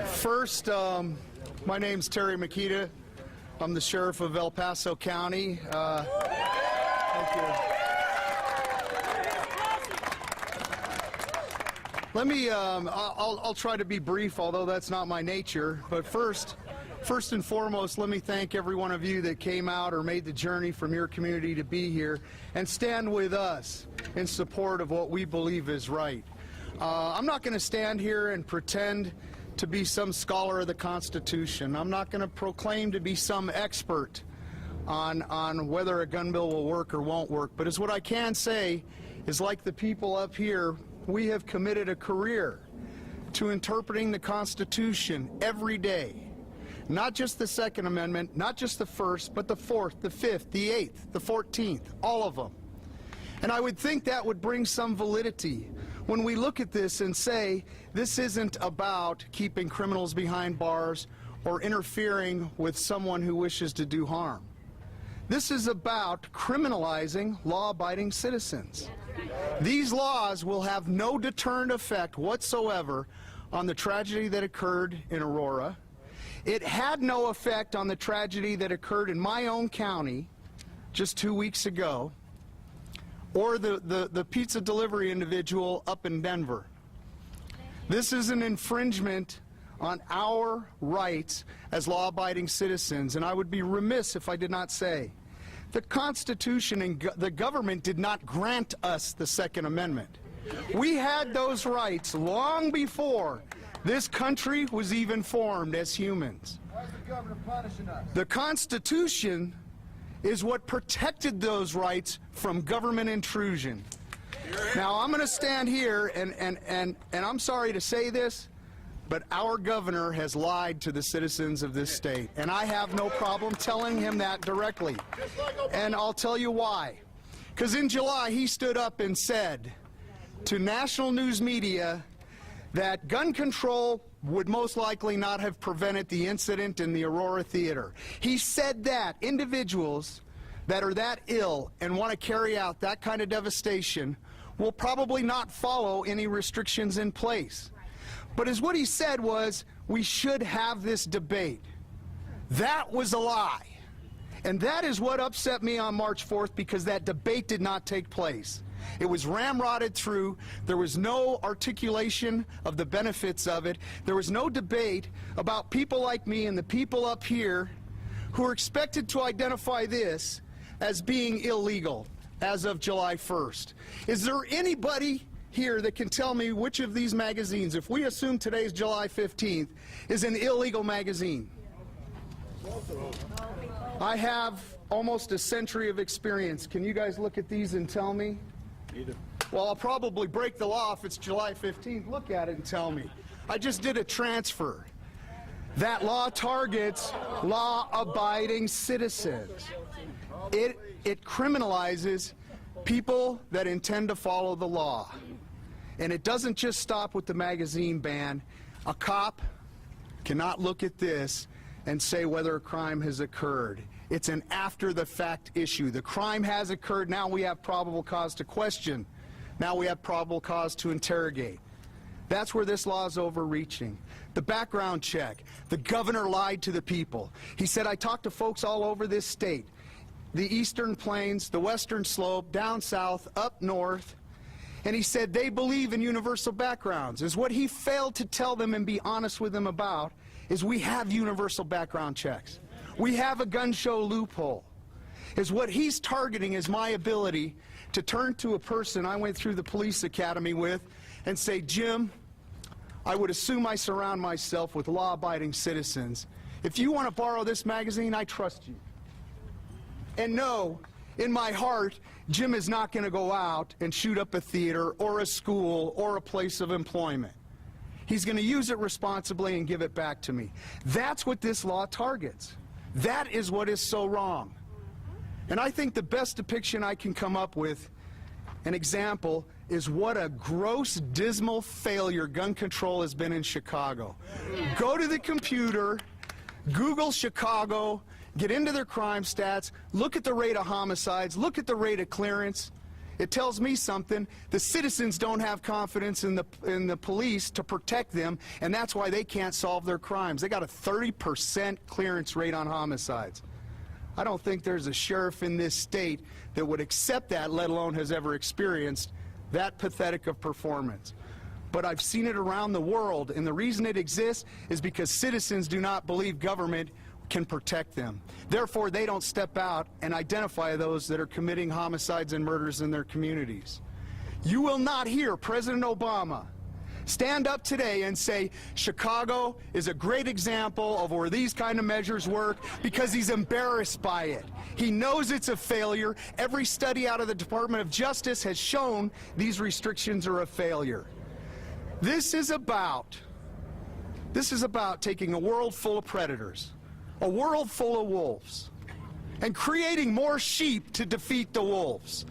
First, my name's Terry Maketa. I'm the sheriff of El Paso County. Thank you. Let me, I'll try to be brief, although that's not my nature. But first and foremost, let me thank every one of you that came out or made the journey from your community to be here and stand with us in support of what we believe is right. I'm not going to stand here and pretend to be some scholar of the Constitution. I'm not going to proclaim to be some expert on whether a gun bill will work or won't work. But as what I can say is, like the people up here, we have committed a career to interpreting the Constitution every day. Not just the Second Amendment, not just the First, but the Fourth, the Fifth, the Eighth, the 14th, all of them. And I would think that would bring some validity when we look at this and say, this isn't about keeping criminals behind bars or interfering with someone who wishes to do harm. This is about criminalizing law-abiding citizens. These laws will have no deterrent effect whatsoever on the tragedy that occurred in Aurora. It had no effect on the tragedy that occurred in my own county just 2 weeks ago, or the pizza delivery individual up in Denver. This is an infringement on our rights as law-abiding citizens, and I would be remiss if I did not say the Constitution and the government did not grant us the Second Amendment. We had those rights long before this country was even formed as humans. Why is the governor punishing us? The Constitution is what protected those rights from government intrusion. Now, I'm going to stand here, and I'm sorry to say this, but our governor has lied to the citizens of this state, and I have no problem telling him that directly. And I'll tell you why. Because in July, he stood up and said to national news media that gun control would most likely not have prevented the incident in the Aurora Theater. He said that individuals that are that ill and want to carry out that kind of devastation will probably not follow any restrictions in place. But as what he said was, we should have this debate. That was a lie. And that is what upset me on March 4th, because that debate did not take place. It was ramrodded through. There was no articulation of the benefits of it. There was no debate about people like me and the people up here who are expected to identify this as being illegal as of July 1st. Is there anybody here that can tell me which of these magazines, if we assume today's July 15th, is an illegal magazine? I have almost a century of experience. Can you guys look at these and tell me? Well, I'll probably break the law if it's July 15th. Look at it and tell me. I just did a transfer. That law targets law-abiding citizens. It criminalizes people that intend to follow the law. And it doesn't just stop with the magazine ban. A cop cannot look at this and say whether a crime has occurred. It's an after-the-fact issue. The crime has occurred. Now we have probable cause to question. Now we have probable cause to interrogate. That's where this law is overreaching. The background check. The governor lied to the people. He said, I talked to folks all over this state, the eastern plains, the western slope, down south, up north, and he said they believe in universal backgrounds. Is what he failed to tell them and be honest with them about is we have universal background checks. We have a gun show loophole. Is what he's targeting is my ability to turn to a person I went through the police academy with and say, Jim, I would assume I surround myself with law-abiding citizens. If you want to borrow this magazine, I trust you. And no, in my heart, Jim is not going to go out and shoot up a theater or a school or a place of employment. He's going to use it responsibly and give it back to me. That's what this law targets. That is what is so wrong. And I think the best depiction I can come up with, an example, is what a gross, dismal failure gun control has been in Chicago. Go to the computer, Google Chicago, get into their crime stats, look at the rate of homicides, look at the rate of clearance. It tells me something. The citizens don't have confidence in the police to protect them, and that's why they can't solve their crimes. They got a 30% clearance rate on homicides. I don't think there's a sheriff in this state that would accept that, let alone has ever experienced that pathetic of performance. But I've seen it around the world, and the reason it exists is because citizens do not believe government can protect them. Therefore, they don't step out and identify those that are committing homicides and murders in their communities. You will not hear President Obama stand up today and say Chicago is a great example of where these kind of measures work, because he's embarrassed by it. He knows it's a failure. Every study out of the Department of Justice has shown these restrictions are a failure. This is about taking a world full of predators, a world full of wolves, and creating more sheep to defeat the wolves.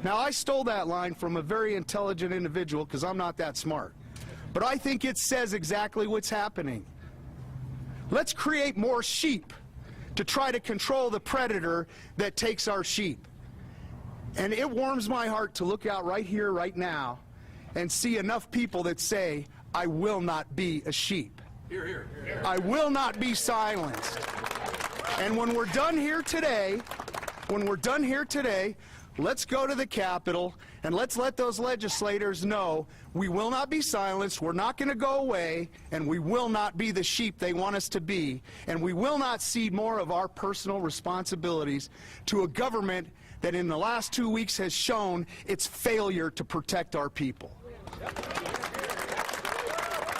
Now, I stole that line from a very intelligent individual because I'm not that smart. But I think it says exactly what's happening. Let's create more sheep to try to control the predator that takes our sheep. And it warms my heart to look out right here, right now, and see enough people that say, I will not be a sheep. Hear, hear, hear. I will not be silenced. And when we're done here today, let's go to the Capitol and let's let those legislators know we will not be silenced, we're not going to go away, and we will not be the sheep they want us to be, and we will not cede more of our personal responsibilities to a government that in the last 2 weeks has shown its failure to protect our people.